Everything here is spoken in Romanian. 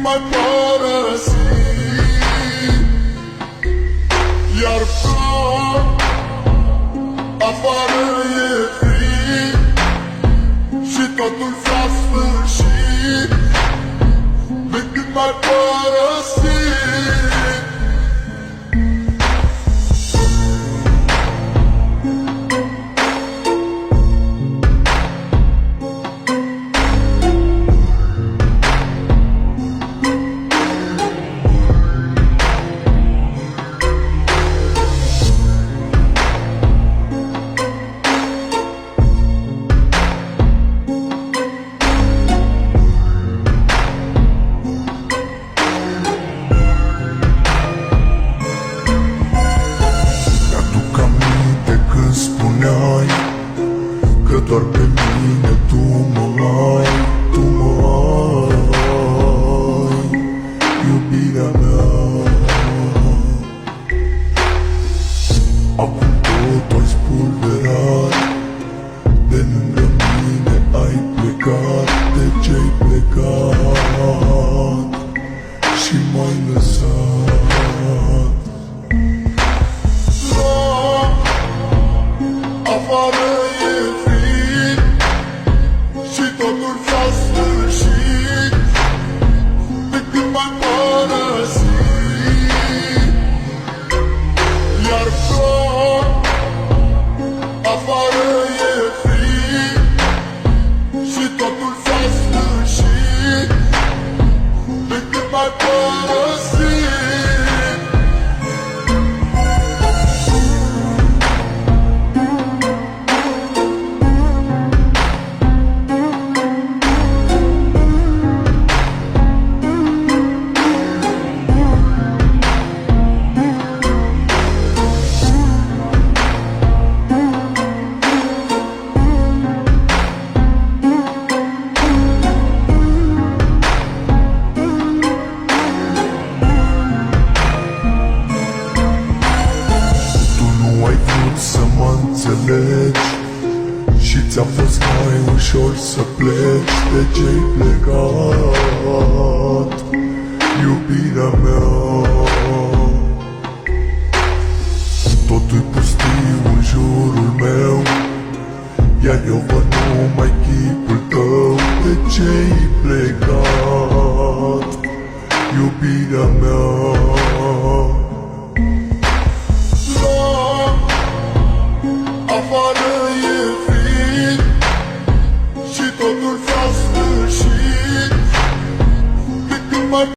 m-ai părăsit, iar plâng, afară e frig și totul s-a sfârșit de când m-ai părăsit. Spuneai că doar pe mine tu mă ai, tu mă ai, iubirea mea. Acum totul ai spulberat, de lângă mine ai plecat. De ce-ai plecat și m-ai lăsat? Afară e frig și totul s-a sfârșit de când m-ai părăsit, iar plâng, afară e frig și totul s-a sfârșit de când m-ai părăsit. Să mă înțelegi și ți-a fost mai ușor să pleci. De ce-ai plecat, iubirea mea? Totul-i pustiu în jurul meu, iar eu văd numai chipul tău. De ce-ai plecat, iubirea mea? Afară e frig și totul s-a sfârșit de când m-ai